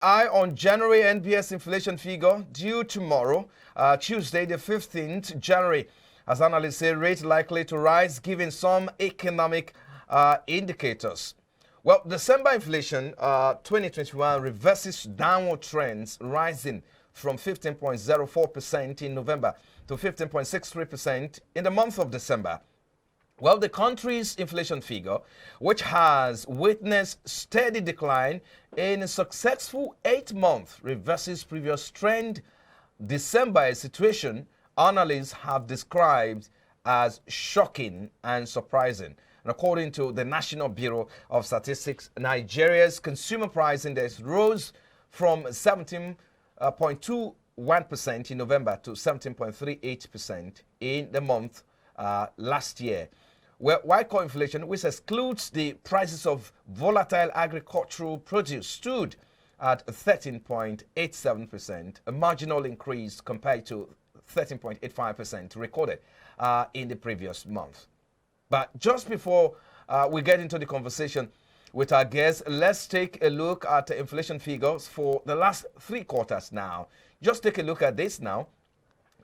Eye on January NBS inflation figure due tomorrow, Tuesday, the 15th January. As analysts say, rates likely to rise given some economic indicators. Well, December inflation 2021 reverses downward trends, rising from 15.04% in November to 15.63% in the month of December. Well, the country's inflation figure, which has witnessed steady decline in a successful 8 months, reverses previous trend. December, a situation analysts have described as shocking and surprising. And according to the National Bureau of Statistics, Nigeria's consumer price index rose from 17.21% in November to 17.38% in the month last year. Well, while core inflation, which excludes the prices of volatile agricultural produce, stood at 13.87%, a marginal increase compared to 13.85% recorded in the previous month. But just before we get into the conversation with our guests, let's take a look at the inflation figures for the last 3 quarters now. Just take a look at this now.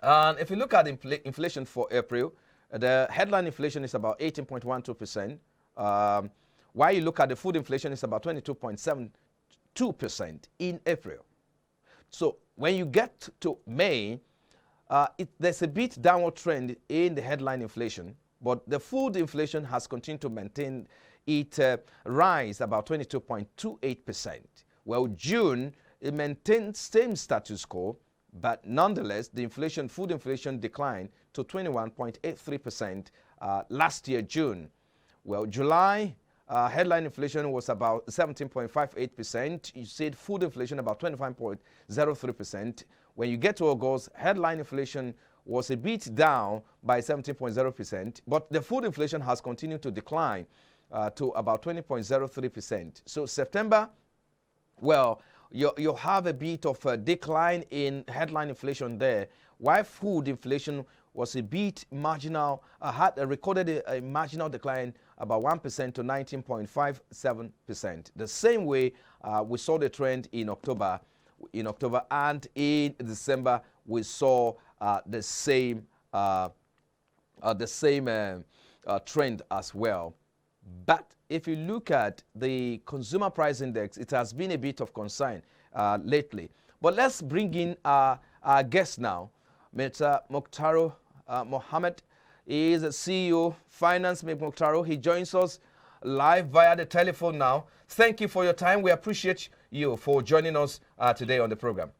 And if you look at inflation for April, the headline inflation is about 18.12%. While you look at the food inflation, it's about 22.72% in April. So when you get to May, there's a bit downward trend in the headline inflation, but the food inflation has continued to maintain its rise about 22.28%. Well, June, it maintained same status quo, but nonetheless, the food inflation declined to 21.83% last year, June. Well, July, headline inflation was about 17.58%. You said food inflation about 25.03%. When you get to August, headline inflation was a bit down by 17.0%, but the food inflation has continued to decline to about 20.03%. So September, well, you have a bit of a decline in headline inflation there, while food inflation was a bit marginal, had recorded a marginal decline about 1% to 19.57%. The same way we saw the trend in October. And in December, we saw the same trend as well. But if you look at the consumer price index, it has been a bit of concern lately. But let's bring in our guest now, Mr. Mukhtaru Mohammed. He is a CEO, Finance Mukhtaru. He joins us live via the telephone now. Thank you for your time. We appreciate you for joining us today on the program.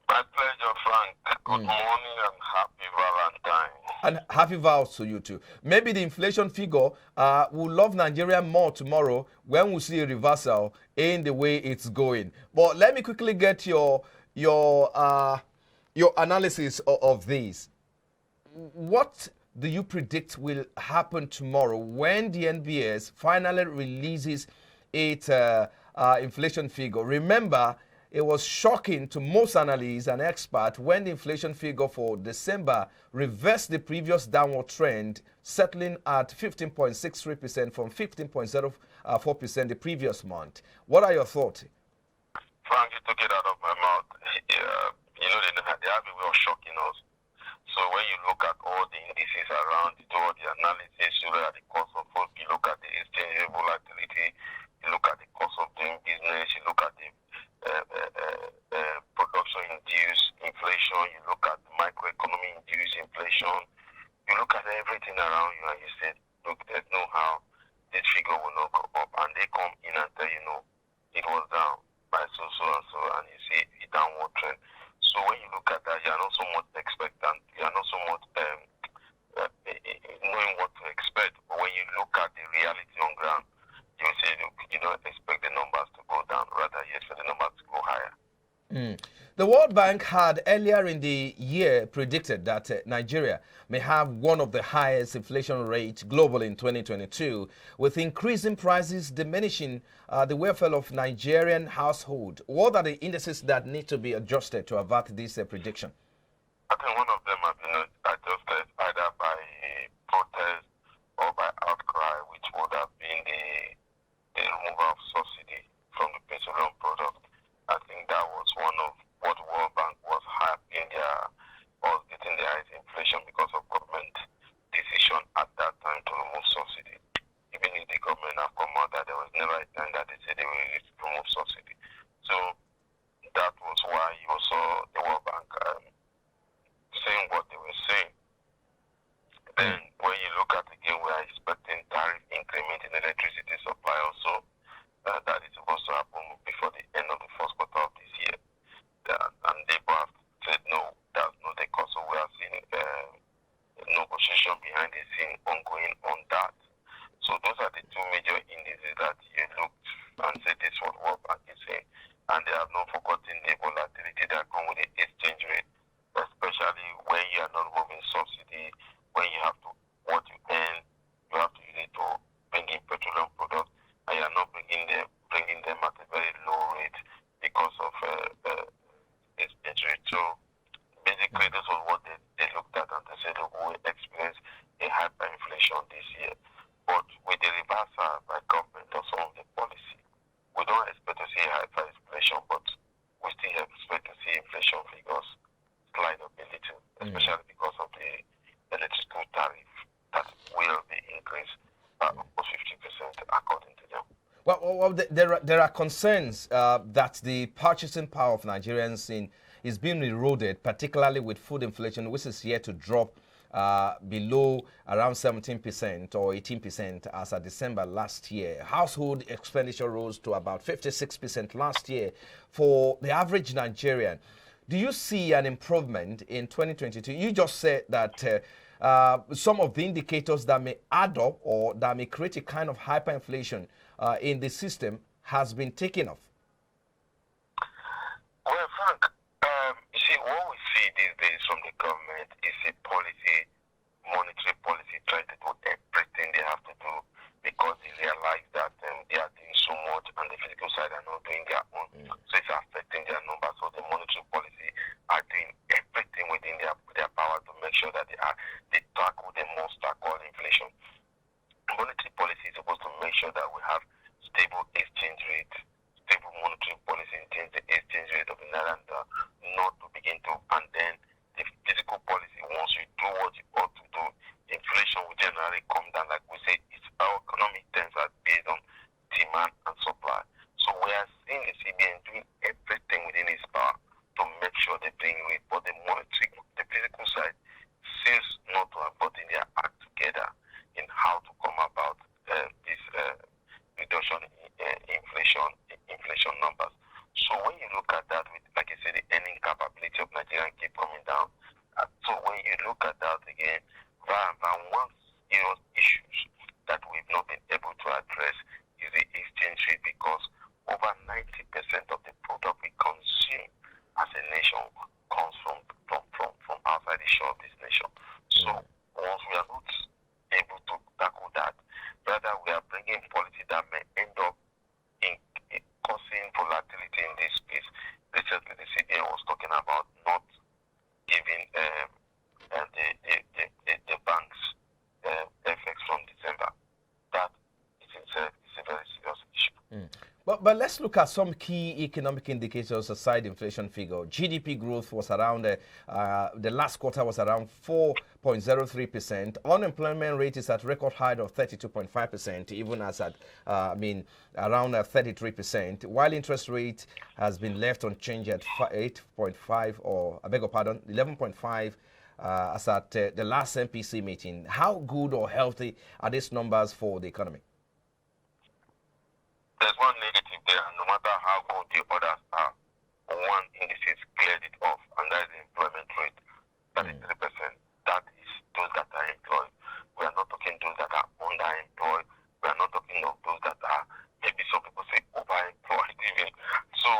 My pleasure, Frank. Good morning and happy Valentine. And happy vows to you too. Maybe the inflation figure will love Nigeria more tomorrow when we see a reversal in the way it's going. But let me quickly get your analysis of this. What do you predict will happen tomorrow when the NBS finally releases its inflation figure? Remember, it was shocking to most analysts and experts when the inflation figure for December reversed the previous downward trend, settling at 15.63% from 15.04% the previous month. What are your thoughts? Frank, you took it out of my mouth. They have a way of shocking us. So when you look at all the indices around, you do all the analysis, you look at the cost of food, you look at the exchange rate volatility, you look at the cost of doing business, you look at the production-induced inflation, you look at the microeconomy-induced inflation, you look at everything around you and you say, look, there's no how this figure will not go up. And they come in and tell you, no, it was down by so and so, and you see a downward trend. So when you look at that, you are not so much expectant, you are not so much knowing what to expect. But when you look at the reality on ground, you say, look, you don't expect the numbers to go down, rather you expect the numbers to go higher. The World Bank had earlier in the year predicted that Nigeria may have one of the highest inflation rates globally in 2022, with increasing prices diminishing the welfare of Nigerian households. What are the indices that need to be adjusted to avert this prediction? I think one of them has been adjusted either by protest or by outcry, which would have been the removal of subsidy from the petroleum product. I think that gotten the volatility that comes with the exchange rate, especially when you are not moving subsidy, when you have to, what you earn, you have to use it to bring in petroleum products, and you are not bringing them at a very low rate because of exchange rate. So basically, this was what they looked at and they said, "Look, we experience a hyperinflation this year." But with the reversal by government of some of the policy, we don't expect to see hyperinflation, but we still expect to see inflation figures slide up a little, especially because of the electrical tariff that will be increased by almost 50% according to them. There are concerns that the purchasing power of Nigerians is being eroded, particularly with food inflation, which is yet to drop below around 17% or 18% as of December last year. Household expenditure rose to about 56% last year for the average Nigerian. Do you see an improvement in 2022? You just said that some of the indicators that may add up or that may create a kind of hyperinflation in the system has been taken off. Well, Frank, you see, what we see these days from the government is a monetary policy trying to do everything they have to do because they realize that they are doing so much and the physical side are not doing their own. So it's affecting their numbers. So the monetary policy are doing everything within their power to make sure that they tackle the most tackle inflation. Monetary policy is supposed to make sure that we have stable exchange rate, stable monetary policy in terms of the exchange rate of the naira and not to begin to, and then the physical policy, once you do what you ought to do, inflation will generally come down. Like we say, it's our economic terms are based on demand and supply. So we are seeing the CBN doing everything within its power to make sure they bring it, but the monetary, the physical side seems not to have gotten their act together in how to come about this reduction in inflation numbers. So when you look at that, with, like I said, the earning capability of Nigerian keep coming down. So when you look at that again, one serious issues that we've not been able to address is the exchange rate, because over 90% of the product we consume as a nation comes from outside the shore of this nation. So once we are not able to tackle that, rather we are bringing policy that may end up in causing volatility in this space. Recently, the CBN was talking about not giving the banks FX from December. That is itself is a very serious issue. But let's look at some key economic indicators aside inflation figure. GDP growth was around, the last quarter was around 4.03%. Unemployment rate is at record high of 32.5%, even as at, around 33%, while interest rate has been left unchanged at 8.5, or I beg your pardon, 11.5 as at the last MPC meeting. How good or healthy are these numbers for the economy? There's one negative there, and no matter how good the others are, one indices cleared it off, and that is the employment rate, 33%. That is those that are employed. We are not talking those that are underemployed. We are not talking of those that are, maybe some people say, overemployed even. So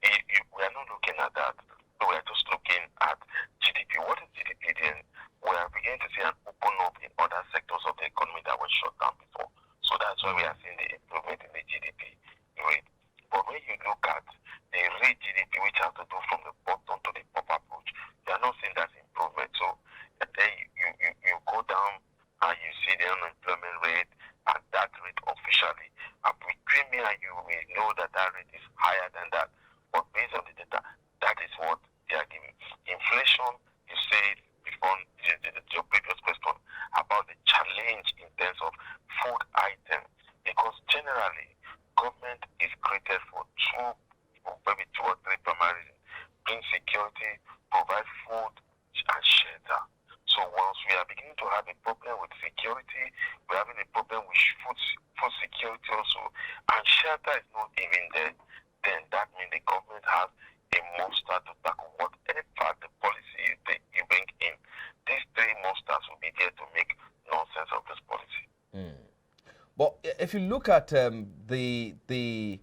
we are not looking at that. So we are just looking at GDP. What is GDP then? We are beginning to see an open up in other sectors of the economy that was shut down before. So that's why we are seeing the improvement in the GDP rate. But when you look at the real GDP, which has to do from the bottom to the top approach, you are not seeing that improvement. So then you go down and you see the unemployment rate at that rate officially. And with Crimea, you will know that rate is higher than that. But based on the data, that is what they are giving. Inflation, you said before your previous question about the challenge in terms of food items, because generally government is created for maybe two or three primary reasons: bring security, provide food and shelter. So once we are beginning to have a problem with security, we're having a problem with food security also, and shelter is not even there, then that means the government has a monster to tackle whatever the policy you bring in. These three monsters will be there to make nonsense of this policy. But if you look at the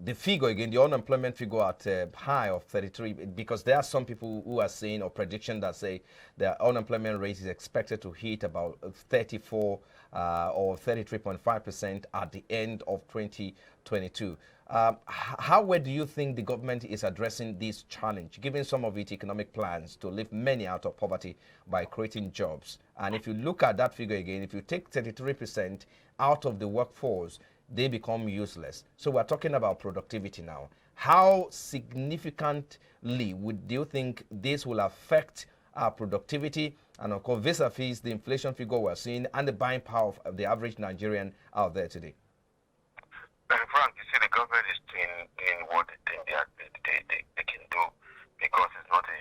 the figure again, the unemployment figure at a high of 33, because there are some people who are saying, or prediction that say the unemployment rate is expected to hit about 34 or 33.5% at the end of 2022. How well do you think the government is addressing this challenge, given some of its economic plans to lift many out of poverty by creating jobs? And if you look at that figure again, if you take 33% out of the workforce, they become useless. So we're talking about productivity now. How significantly do you think this will affect our productivity, and of course vis-a-vis the inflation figure we're seeing and the buying power of the average Nigerian out there today? Frank, you see, the government is doing what they think they can do, because it's not a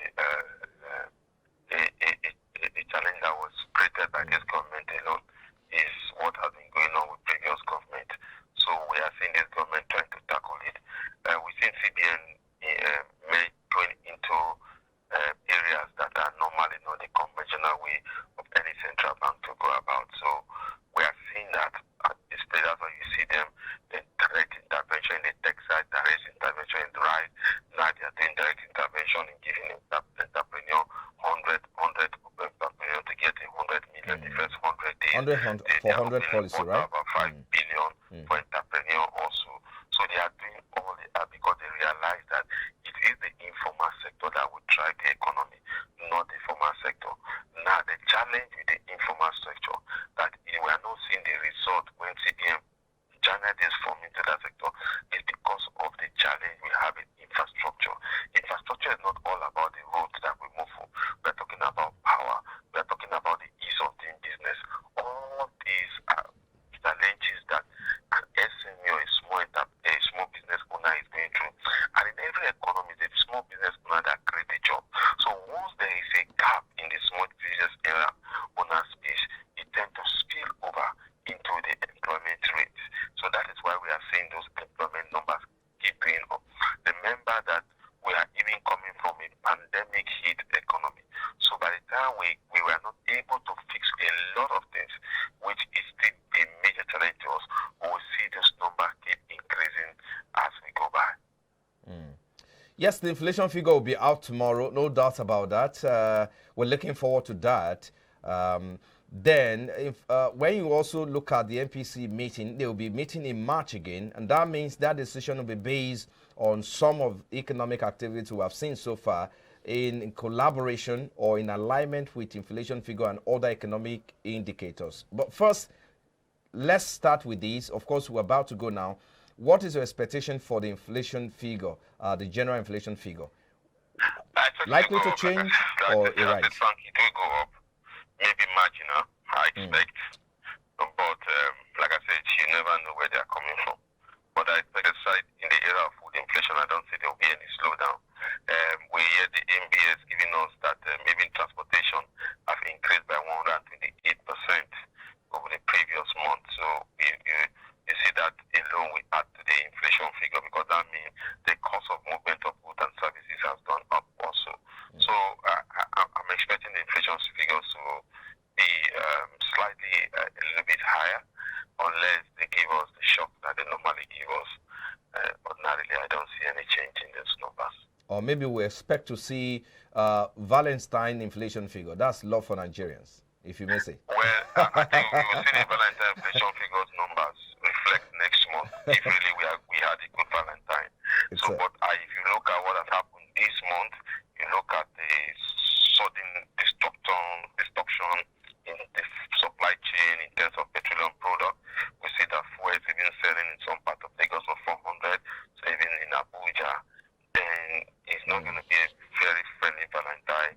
challenge that was created by this government alone. Is what has been going on with previous government. So we are seeing this government trying to tackle it. We've seen CBN going into areas that are normally not the conventional way of any central bank to go about. So we are seeing that at this stage, that's why you see them, the direct intervention in the tech side, direct intervention in the right. Now they are doing direct intervention in giving entrepreneur 100 entrepreneur to get a 100 million the first 100 days. 100 policy, right? About 5 billion for entrepreneur also. So they are doing all that because they realize that it is the informal sector that will drive the economy, not the formal sector. Now the challenge with the informal sector, that we are not seeing the result when CBN channel this form into that sector, is because of the challenge we have in infrastructure. Infrastructure is not all about the roads that we move for. We are talking about power. We are talking about the ease of doing business. All these are challenges that an SME or a small business owner is going through. And in every economy, the small business owner that create a job. So once there is a gap in the small business owner space, it tends to spill over into the employment rates. So that is why we are seeing those employment numbers keep going up. Remember that we are even coming from a pandemic hit economy. So by the time we were not able to fix a lot of things, which is still a major challenge to us, we will see those numbers keep increasing as we go by. Yes, the inflation figure will be out tomorrow, no doubt about that. We're looking forward to that. Then, if when you also look at the MPC meeting, they will be meeting in March again, and that means that decision will be based on some of economic activities we have seen so far in collaboration or in alignment with inflation figure and other economic indicators. But first, let's start with these. Of course, we're about to go now. What is your expectation for the inflation figure, the general inflation figure? Likely to change or erase? It will go up, maybe marginal, I expect. But like I said, you never know where they are coming from. But I expect aside in the era of food inflation, I don't see there will be any slowdown. We hear the MBS giving us that maybe transportation have increased by 128% over the previous month. So you see that alone we add to the inflation figure, because that means the cost of movement of goods and services has gone up also. So I'm expecting the inflation figures to be slightly a little bit higher, unless they give us the shock that they normally give us. Ordinarily, I don't see any change in those numbers. Or maybe we expect to see Valentine inflation figure. That's love for Nigerians, if you may say. Well, I think we will see the Valentine inflation figures numbers reflect next month if really we had a good Valentine. If you look at what has happened this month, you look at the sudden destruction in the supply chain in terms of petroleum product. We see that fuel is even selling in some part of Lagos for 400, so even in Abuja, then it's not going to be a very friendly Valentine.